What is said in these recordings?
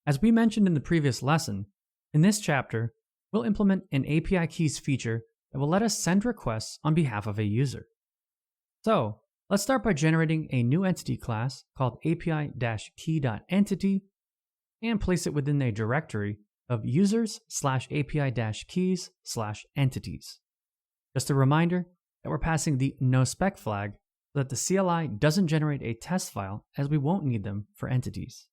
As we mentioned in the previous lesson, in this chapter, we'll implement an API keys feature that will let us send requests on behalf of a user. So, let's start by generating a new entity class called api-key.entity and place it within a directory of users/api-keys/entities. Just a reminder that we're passing the nospec flag so that the CLI doesn't generate a test file, as we won't need them for entities.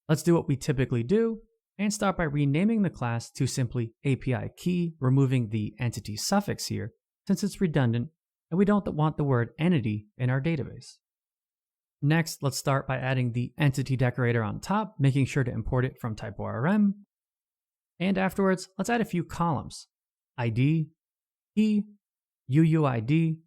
Let's do what we typically do and start by renaming the class to simply API key, removing the entity suffix here since it's redundant and we don't want the word entity in our database. Next, let's start by adding the entity decorator on top, making sure to import it from type-orm. And afterwards, let's add a few columns: ID, key, UUID.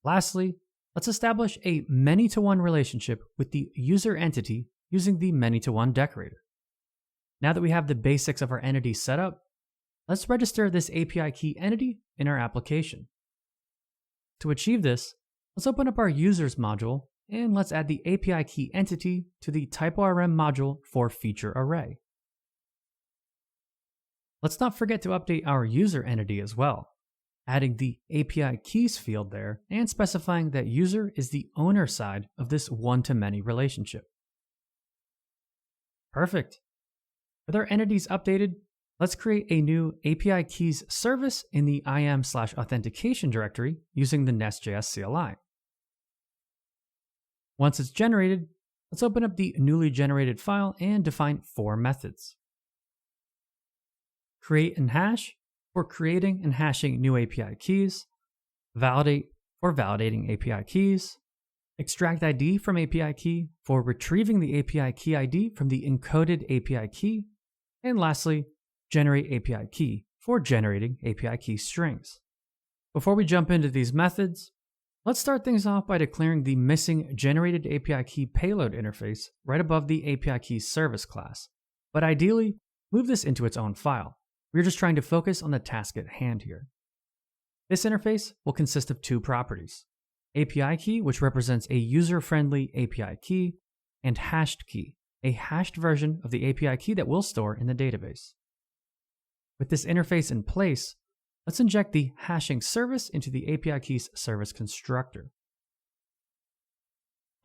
Lastly, let's establish a many-to-one relationship with the user entity using the many-to-one decorator. Now that we have the basics of our entity set up, let's register this API key entity in our application. To achieve this, let's open up our users module and let's add the API key entity to the type-orm module for feature array. Let's not forget to update our user entity as well, adding the API keys field there and specifying that user is the owner side of this one-to-many relationship. Perfect. With our entities updated, let's create a new API keys service in the im/authentication directory using the Nest.js CLI. Once it's generated, let's open up the newly generated file and define 4 methods. Create and hash for creating and hashing new API keys, validate for validating API keys, extract ID from API key for retrieving the API key ID from the encoded API key, and lastly, generate API key for generating API key strings. Before we jump into these methods, let's start things off by declaring the missing generated API key payload interface right above the API key service class, but ideally, move this into its own file. We're just trying to focus on the task at hand here. This interface will consist of 2 properties: API key, which represents a user-friendly API key, and hashed key, a hashed version of the API key that we'll store in the database. With this interface in place, let's inject the hashing service into the API keys service constructor.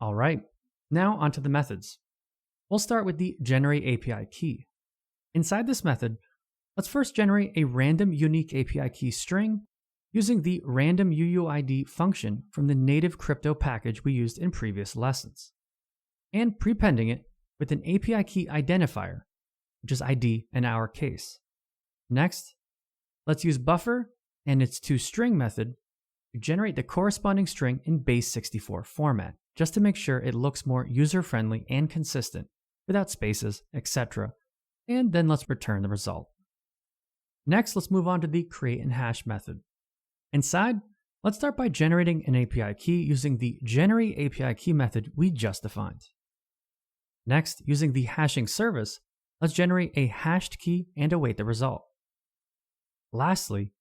All right, now onto the methods. We'll start with the generate API key. Inside this method, let's first generate a random unique API key string using the random UUID function from the native crypto package we used in previous lessons, and prepending it with an API key identifier, which is ID in our case. Next, let's use buffer and its toString method to generate the corresponding string in base64 format, just to make sure it looks more user-friendly and consistent, without spaces, etc. And then let's return the result. Next, let's move on to the create and hash method. Inside, let's start by generating an API key using the generate API key method we just defined. Next, using the hashing service, let's generate a hashed key and await the result. Lastly,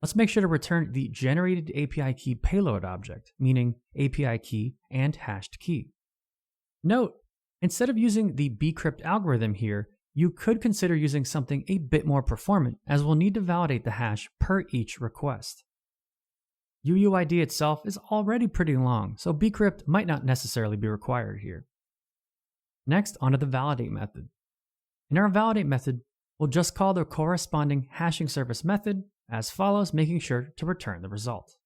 let's make sure to return the generated API key payload object, meaning API key and hashed key. Note, instead of using the bcrypt algorithm here, you could consider using something a bit more performant, as we'll need to validate the hash per each request. UUID itself is already pretty long, so bcrypt might not necessarily be required here. Next, onto the validate method. In our validate method, we'll just call the corresponding hashing service method as follows, making sure to return the result.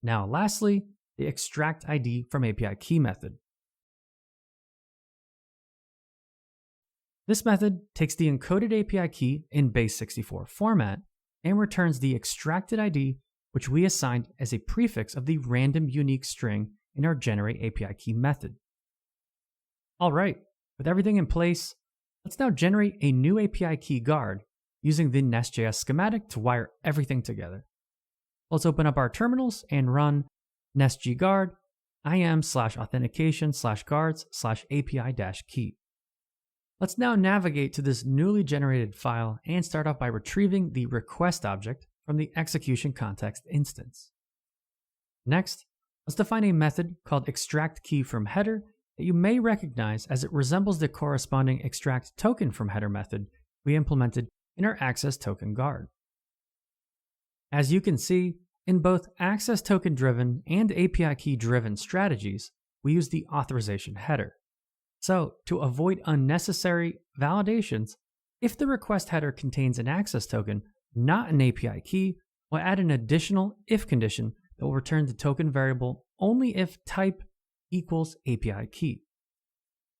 Now, lastly, the extract ID from API key method. This method takes the encoded API key in base64 format and returns the extracted ID, which we assigned as a prefix of the random unique string in our generate API key method. All right, with everything in place, let's now generate a new API key guard using the Nest.js schematic to wire everything together. Let's open up our terminals and run nestgguard im/authentication/guards/api-key. Let's now navigate to this newly generated file and start off by retrieving the request object from the execution context instance. Next, let's define a method called extract key from header that you may recognize as it resembles the corresponding extract token from header method we implemented in our access token guard. As you can see, in both access token driven and API key driven strategies, we use the authorization header. So, to avoid unnecessary validations, if the request header contains an access token, not an API key, we'll add an additional if condition that will return the token variable only if type equals API key.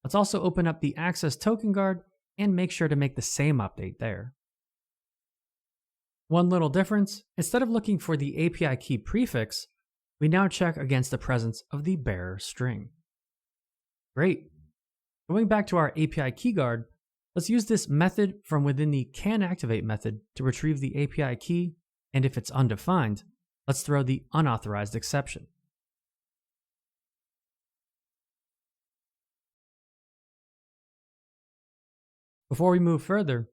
Let's also open up the access token guard and make sure to make the same update there. One little difference, instead of looking for the API key prefix, we now check against the presence of the bearer string. Great. Going back to our API key guard, let's use this method from within the canActivate method to retrieve the API key, and if it's undefined, let's throw the unauthorized exception. Before we move further,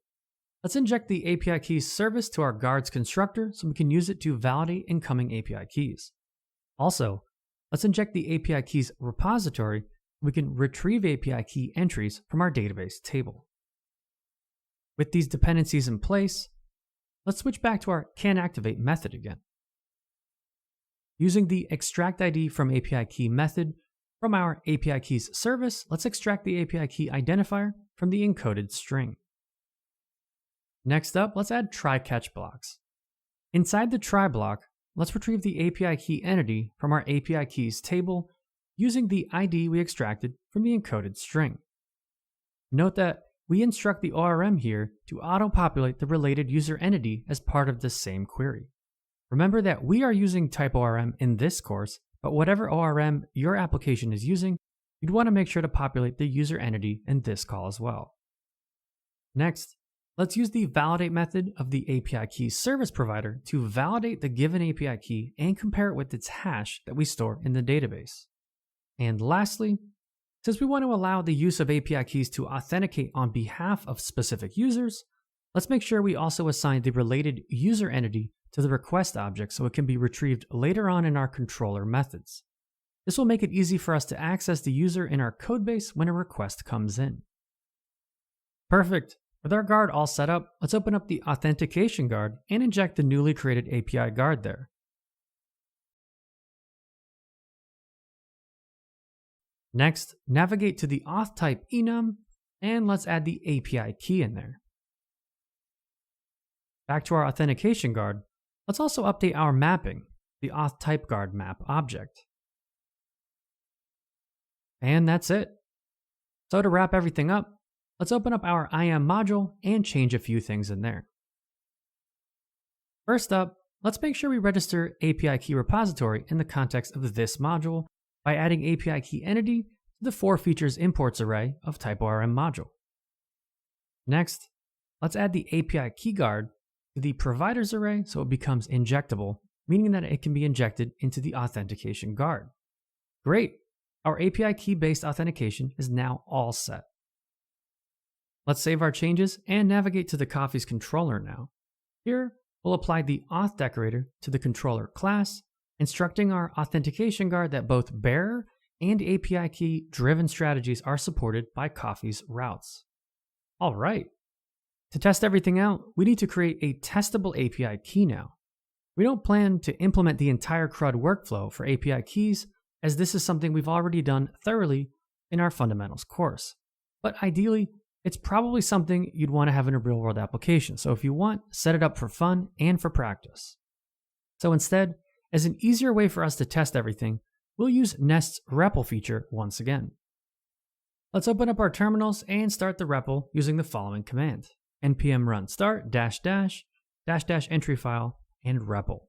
let's inject the API keys service to our guard's constructor so we can use it to validate incoming API keys. Also, let's inject the API keys repository so we can retrieve API key entries from our database table. With these dependencies in place, let's switch back to our canActivate method again. Using the extract ID from API key method from our API keys service, let's extract the API key identifier from the encoded string. Next up, let's add try-catch blocks. Inside the try block, let's retrieve the API key entity from our API keys table using the ID we extracted from the encoded string. Note that we instruct the ORM here to auto-populate the related user entity as part of the same query. Remember that we are using type ORM in this course, but whatever ORM your application is using, you'd want to make sure to populate the user entity in this call as well. Next, let's use the validate method of the API key service provider to validate the given API key and compare it with its hash that we store in the database. And lastly, since we want to allow the use of API keys to authenticate on behalf of specific users, let's make sure we also assign the related user entity to the request object so it can be retrieved later on in our controller methods. This will make it easy for us to access the user in our codebase when a request comes in. Perfect. With our guard all set up, let's open up the authentication guard and inject the newly created API guard there. Next, navigate to the auth type enum and let's add the API key in there. Back to our authentication guard, let's also update our mapping, the auth type guard map object. And that's it. So to wrap everything up, let's open up our IAM module and change a few things in there. First up, let's make sure we register API key repository in the context of this module by adding API key entity to the for features imports array of type ORM module. Next, let's add the API key guard to the providers array so it becomes injectable, meaning that it can be injected into the authentication guard. Great! Our API key-based authentication is now all set. Let's save our changes and navigate to the Coffee's controller now. Here, we'll apply the auth decorator to the controller class, instructing our authentication guard that both bearer and API key driven strategies are supported by Coffee's routes. All right. To test everything out, we need to create a testable API key now. We don't plan to implement the entire CRUD workflow for API keys, as this is something we've already done thoroughly in our fundamentals course. But ideally, it's probably something you'd want to have in a real-world application, so if you want, set it up for fun and for practice. So instead, as an easier way for us to test everything, we'll use Nest's REPL feature once again. Let's open up our terminals and start the REPL using the following command: npm run start -- entry file and REPL.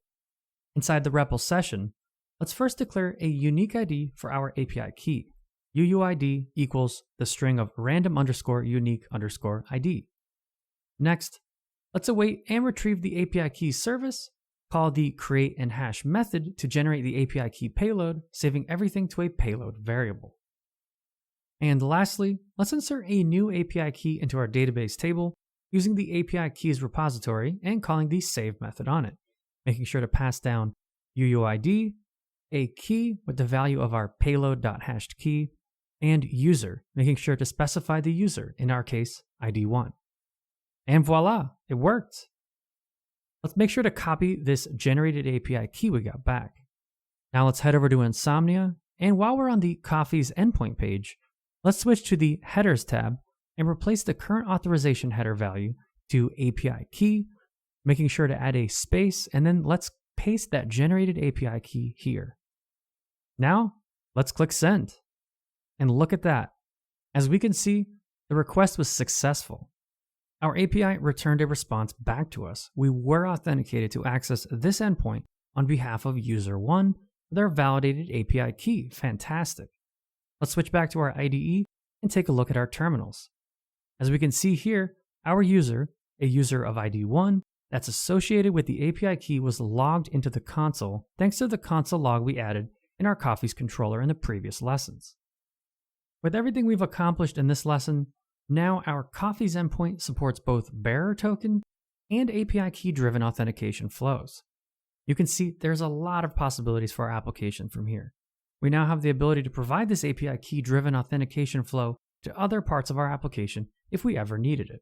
Inside the REPL session, let's first declare a unique ID for our API key. UUID equals the string of random_unique_ID. Next, let's await and retrieve the API key service, call the create and hash method to generate the API key payload, saving everything to a payload variable. And lastly, let's insert a new API key into our database table using the API keys repository and calling the save method on it, making sure to pass down UUID, a key with the value of our payload.hashedKey, and user, making sure to specify the user, in our case, ID1. And voila, it worked. Let's make sure to copy this generated API key we got back. Now let's head over to Insomnia, and while we're on the Coffee's endpoint page, let's switch to the Headers tab and replace the current authorization header value to API key, making sure to add a space, and then let's paste that generated API key here. Now, let's click Send. And look at that. As we can see, the request was successful. Our API returned a response back to us. We were authenticated to access this endpoint on behalf of user 1 with our validated API key. Fantastic. Let's switch back to our IDE and take a look at our terminals. As we can see here, our user, a user of ID 1, that's associated with the API key was logged into the console thanks to the console log we added in our Coffee's controller in the previous lessons. With everything we've accomplished in this lesson, now our Coffee's endpoint supports both bearer token and API key-driven authentication flows. You can see there's a lot of possibilities for our application from here. We now have the ability to provide this API key-driven authentication flow to other parts of our application if we ever needed it.